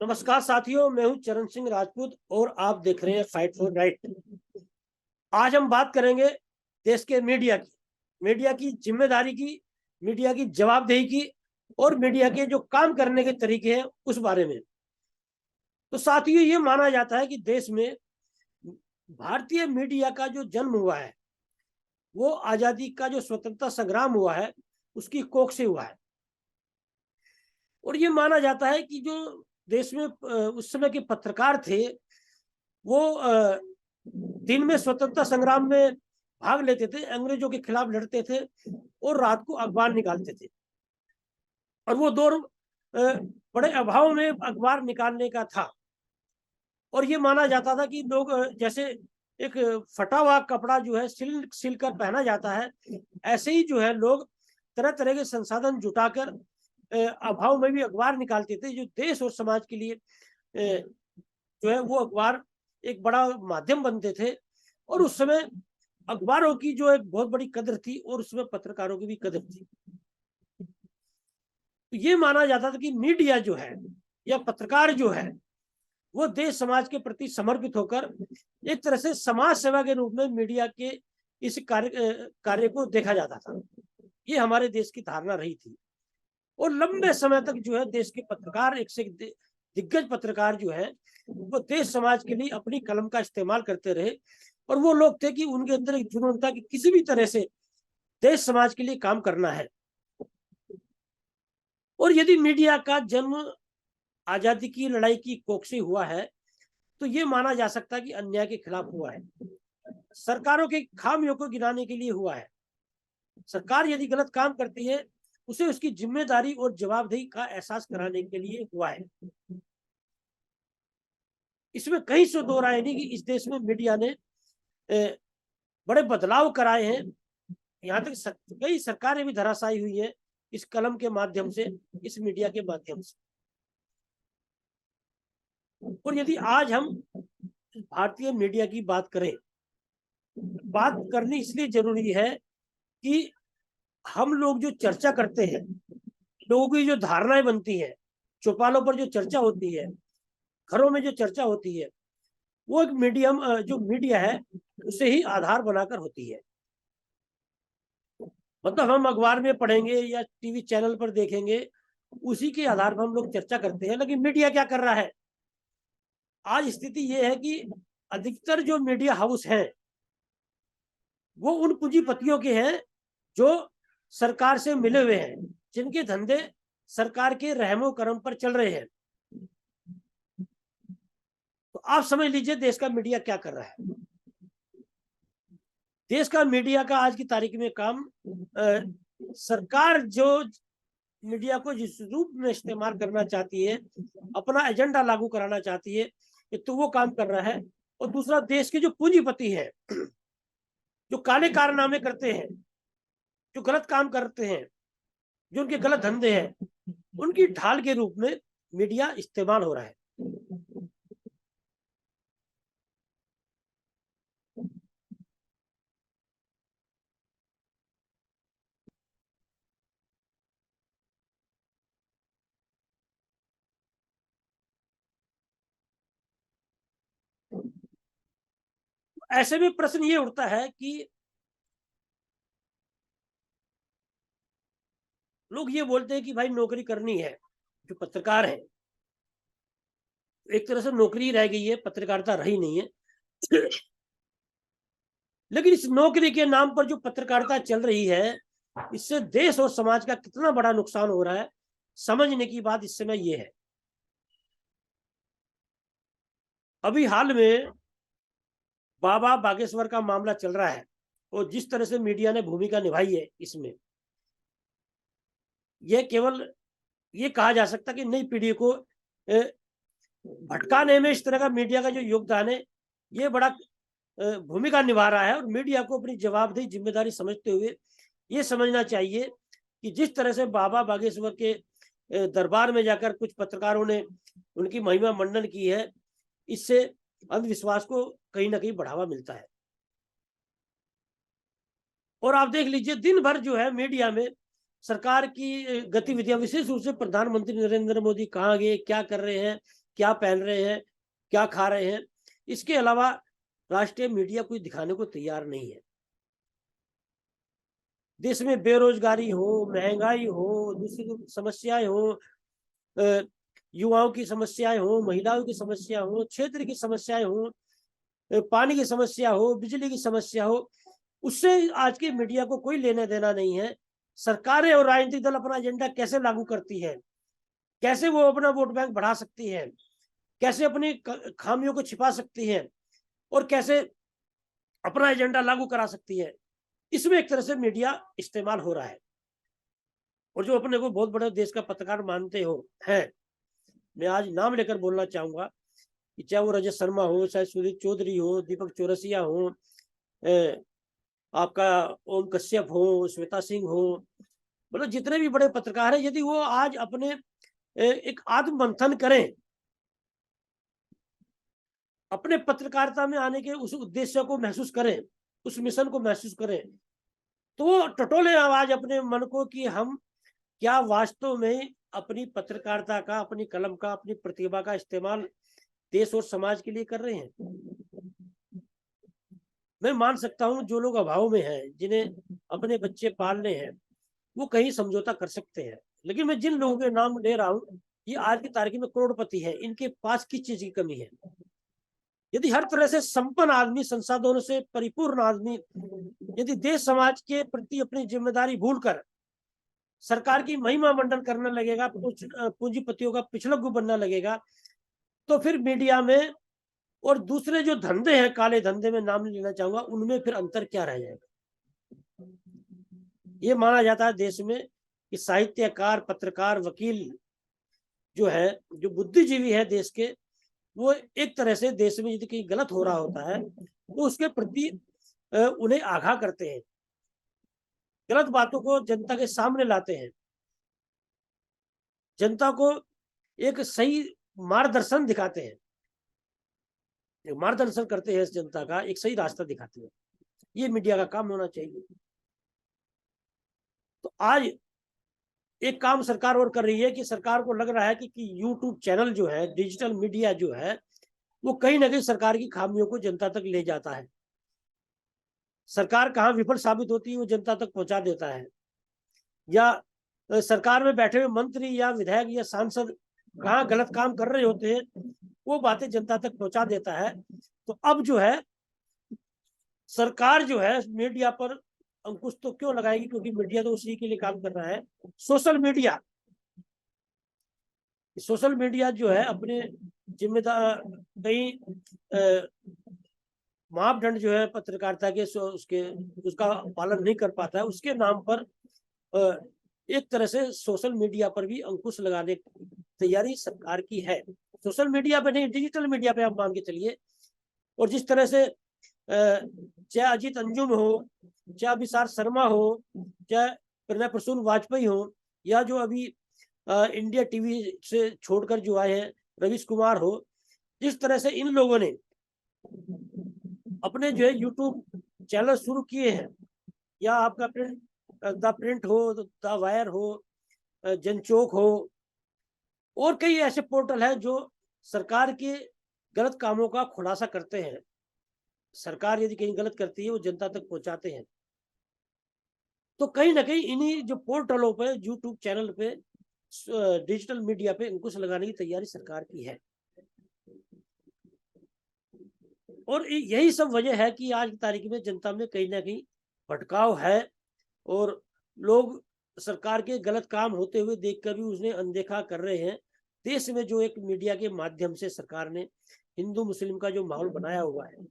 नमस्कार साथियों, मैं हूं चरण सिंह राजपूत और आप देख रहे हैं फाइट फॉर राइट। आज हम बात करेंगे देश के मीडिया की जिम्मेदारी की, मीडिया की जवाबदेही की और मीडिया के जो काम करने के तरीके हैं उस बारे में। तो साथियों, ये माना जाता है कि देश में भारतीय मीडिया का जो जन्म हुआ है वो आजादी का जो स्वतंत्रता संग्राम हुआ है उसकी कोख से हुआ है। और ये माना जाता है कि जो देश में उस समय के पत्रकार थे वो दिन में स्वतंत्रता संग्राम में भाग लेते थे, अंग्रेजों के खिलाफ लड़ते थे और रात को अखबार निकालते थे। और वो दौर बड़े अभाव में अखबार निकालने का था। और ये माना जाता था कि लोग जैसे एक फटा हुआ कपड़ा जो है सिल कर पहना जाता है, ऐसे ही जो है लोग तरह तरह के संसाधन जुटाकर अभाव में भी अखबार निकालते थे, जो देश और समाज के लिए जो है वो अखबार एक बड़ा माध्यम बनते थे। और उस समय अखबारों की जो एक बहुत बड़ी कदर थी और उसमें पत्रकारों की भी कदर थी। तो ये माना जाता था कि मीडिया जो है या पत्रकार जो है वो देश समाज के प्रति समर्पित होकर एक तरह से समाज सेवा के रूप में मीडिया के इस कार्य को देखा जाता था। ये हमारे देश की धारणा रही थी और लंबे समय तक जो है देश के पत्रकार, एक से दिग्गज पत्रकार जो है वो देश समाज के लिए अपनी कलम का इस्तेमाल करते रहे। और वो लोग थे कि उनके अंदर एक जुनून था कि किसी भी तरह से देश समाज के लिए काम करना है। और यदि मीडिया का जन्म आजादी की लड़ाई की कोख से हुआ है तो ये माना जा सकता है कि अन्याय के खिलाफ हुआ है, सरकारों के खामियों को गिनाने के लिए हुआ है। सरकार यदि गलत काम करती है उसे उसकी जिम्मेदारी और जवाबदेही का एहसास कराने के लिए हुआ है। इसमें कहीं से दो राय नहीं कि इस देश में मीडिया ने बड़े बदलाव कराए हैं। यहाँ तक कई सरकारें भी धराशायी हुई है इस कलम के माध्यम से, इस मीडिया के माध्यम से। और यदि आज हम भारतीय मीडिया की बात करें, बात करनी इसलिए जरूरी है कि हम लोग जो चर्चा करते हैं, लोगों की जो धारणाएं बनती है, चौपालों पर जो चर्चा होती है, घरों में जो चर्चा होती है, वो एक जो मीडिया है उसे ही आधार बनाकर होती है। मतलब हम अखबार में पढ़ेंगे या टीवी चैनल पर देखेंगे, उसी के आधार पर हम लोग चर्चा करते हैं। लेकिन मीडिया क्या कर रहा है? आज स्थिति ये है कि अधिकतर जो मीडिया हाउस हैं वो उन पूंजीपतियों के हैं जो सरकार से मिले हुए हैं, जिनके धंधे सरकार के रहमो करम पर चल रहे हैं। तो आप समझ लीजिए देश का मीडिया क्या कर रहा है। देश का मीडिया का आज की तारीख में काम सरकार जो मीडिया को जिस रूप में इस्तेमाल करना चाहती है, अपना एजेंडा लागू कराना चाहती है, तो वो काम कर रहा है। और दूसरा, देश के जो पूंजीपति है, जो काले कारनामे करते हैं, जो गलत काम करते हैं, जो उनके गलत धंधे हैं, उनकी ढाल के रूप में मीडिया इस्तेमाल हो रहा है। ऐसे में प्रश्न ये उठता है कि लोग ये बोलते हैं कि भाई नौकरी करनी है, जो पत्रकार है एक तरह से नौकरी रह गई है, पत्रकारिता रही नहीं है। लेकिन इस नौकरी के नाम पर जो पत्रकारिता चल रही है, इससे देश और समाज का कितना बड़ा नुकसान हो रहा है, समझने की बात इस समय ये है। अभी हाल में बाबा बागेश्वर का मामला चल रहा है और जिस तरह से मीडिया ने भूमिका निभाई है इसमें, यह केवल ये कहा जा सकता कि नई पीढ़ी को भटकाने में इस तरह का मीडिया का जो योगदान है ये बड़ा भूमिका निभा रहा है। और मीडिया को अपनी जवाबदेही जिम्मेदारी समझते हुए ये समझना चाहिए कि जिस तरह से बाबा बागेश्वर के दरबार में जाकर कुछ पत्रकारों ने उनकी महिमा मंडन की है, इससे अंधविश्वास को कहीं ना कहीं बढ़ावा मिलता है। और आप देख लीजिए दिन भर जो है मीडिया में सरकार की गतिविधियां, विशेष रूप से प्रधानमंत्री नरेंद्र मोदी कहाँ गए, क्या कर रहे हैं, क्या पहन रहे हैं, क्या खा रहे हैं। इसके अलावा राष्ट्रीय मीडिया कोई दिखाने को तैयार नहीं है। देश में बेरोजगारी हो, महंगाई हो, दूसरी समस्याएं हो, युवाओं की समस्याएं हो, महिलाओं की समस्या हो, क्षेत्र की समस्याएं हो, पानी की समस्या हो, बिजली की समस्या हो, उससे आज की मीडिया को कोई लेना देना नहीं है। सरकारें और राजनीतिक दल अपना एजेंडा कैसे लागू करती है, कैसे वो अपना वोट बैंक बढ़ा सकती है, कैसे अपनी खामियों को छिपा सकती है और कैसे अपना एजेंडा लागू करा सकती है, इसमें एक तरह से मीडिया इस्तेमाल हो रहा है। और जो अपने को बहुत बड़े देश का पत्रकार मानते हो है, मैं आज नाम लेकर बोलना चाहूंगा कि चाहे वो रजत शर्मा हो, चाहे सुदीप चौधरी हो, दीपक चौरसिया हो, आपका ओम कश्यप हो, श्वेता सिंह हो, मतलब जितने भी बड़े पत्रकार हैं, यदि वो आज अपने एक आत्म मंथन करें, अपने पत्रकारिता में आने के उस उद्देश्य को महसूस करें, उस मिशन को महसूस करें, तो टटोले आवाज अपने मन को कि हम क्या वास्तव में अपनी पत्रकारिता का, अपनी कलम का, अपनी प्रतिभा का इस्तेमाल देश और समाज के लिए कर रहे हैं। मैं मान सकता हूं जो लोग अभाव में हैं, जिन्हें अपने बच्चे पालने हैं, वो कहीं समझौता कर सकते हैं, लेकिन मैं जिन लोगों के नाम ले रहा हूं, ये आज की तारीख में करोड़पति है, इनके पास किस चीज की कमी है? यदि हर तरह से संपन्न आदमी, संसाधनों से परिपूर्ण आदमी, यदि देश समाज के प्रति अपनी जिम्मेदारी भूलकर सरकार की महिमा मंडन करने लगेगा, पूंजीपतियों का पिछड़क बनना लगेगा, तो फिर मीडिया में और दूसरे जो धंधे हैं, काले धंधे में नाम लेना चाहूंगा, उनमें फिर अंतर क्या रह जाएगा? ये माना जाता है देश में कि साहित्यकार, पत्रकार, वकील जो है, जो बुद्धिजीवी है देश के, वो एक तरह से देश में यदि कहीं गलत हो रहा होता है तो उसके प्रति उन्हें आगाह करते हैं, गलत बातों को जनता के सामने लाते हैं, जनता को एक सही मार्गदर्शन दिखाते हैं, मार्गदर्शन करते हैं, जनता का एक सही रास्ता दिखाते हैं। ये मीडिया का काम होना चाहिए। तो आज एक काम सरकार और कर रही है कि सरकार को लग रहा है कि यूट्यूब चैनल जो है, डिजिटल मीडिया जो है, वो कहीं ना कहीं सरकार की खामियों को जनता तक ले जाता है। सरकार कहाँ विफल साबित होती है वो जनता तक पहुंचा देता है, या सरकार में बैठे हुए मंत्री या विधायक या सांसद कहाँ गलत काम कर रहे होते हैं, वो बातें जनता तक पहुंचा देता है। तो अब जो है सरकार जो है मीडिया पर अंकुश तो क्यों लगाएगी, क्योंकि मीडिया तो उसी के लिए काम कर रहा है। सोशल मीडिया जो है अपने जिम्मेदार कई मापदंड जो है पत्रकारिता के उसका पालन नहीं कर पाता है, उसके नाम पर एक तरह से सोशल मीडिया पर भी अंकुश लगाने की तैयारी सरकार की है। सोशल मीडिया पे नहीं, डिजिटल मीडिया पे आप मान के चलिए। और जिस तरह से चाहे अजीत अंजुम हो, चाहे विशाल शर्मा हो, चाहे प्रणब प्रसून वाजपेयी हो, या जो अभी इंडिया टीवी से छोड़कर जो आए हैं रवीश कुमार हो, जिस तरह से इन लोगों ने अपने जो है यूट्यूब चैनल शुरू किए हैं, या आपका द प्रिंट हो, द वायर हो, जनचौक हो, और कई ऐसे पोर्टल हैं जो सरकार के गलत कामों का खुलासा करते हैं। सरकार यदि कहीं गलत करती है वो जनता तक पहुंचाते हैं। तो कहीं ना कहीं इन्हीं जो पोर्टलों पे, यूट्यूब चैनल पे, डिजिटल मीडिया पे अंकुश लगाने की तैयारी सरकार की है। और यही सब वजह है कि आज की तारीख में जनता में कहीं ना कहीं भटकाव है, और लोग सरकार के गलत काम होते हुए देखकर भी उसने अनदेखा कर रहे हैं। देश में जो एक मीडिया के माध्यम से सरकार ने हिंदू मुस्लिम का जो माहौल बनाया हुआ है,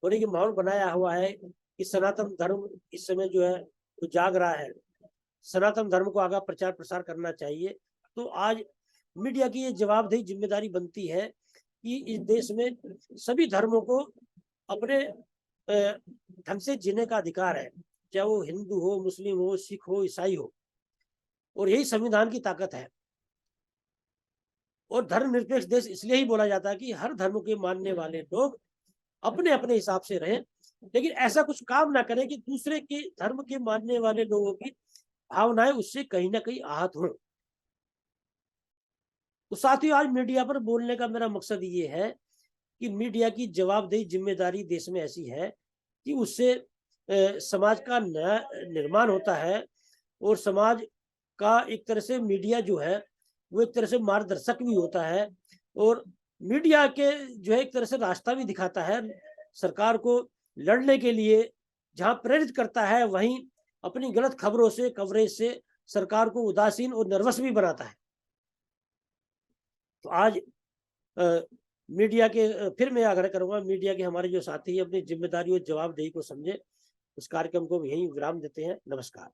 और एक माहौल बनाया हुआ है कि सनातन धर्म इस समय जो है वो जाग रहा है, सनातन धर्म को आगे प्रचार प्रसार करना चाहिए। तो आज मीडिया की ये जवाबदेही जिम्मेदारी बनती है कि इस देश में सभी धर्मों को अपने ढंग से जीने का अधिकार है, चाहे वो हिंदू हो, मुस्लिम हो, सिख हो, ईसाई हो, और यही संविधान की ताकत है। और धर्मनिरपेक्ष देश इसलिए ही बोला जाता है कि हर धर्म के मानने वाले लोग अपने अपने हिसाब से रहें, लेकिन ऐसा कुछ काम ना करें कि दूसरे के धर्म के मानने वाले लोगों की भावनाएं उससे कहीं ना कहीं आहत हों। तो साथियों, आज मीडिया पर बोलने का मेरा मकसद ये है कि मीडिया की जवाबदेही जिम्मेदारी देश में ऐसी है कि उससे समाज का नया निर्माण होता है और समाज का एक तरह से मीडिया जो है वो एक तरह से मार्गदर्शक भी होता है और मीडिया के जो है एक तरह से रास्ता भी दिखाता है सरकार को लड़ने के लिए। जहां प्रेरित करता है वहीं अपनी गलत खबरों से कवरेज से सरकार को उदासीन और नर्वस भी बनाता है। तो आज अ, मीडिया के फिर मैं आग्रह करूंगा मीडिया के हमारे जो साथी हैं अपनी जिम्मेदारी और जवाबदेही को समझे। इस कार्यक्रम को यहीं विराम देते हैं। नमस्कार।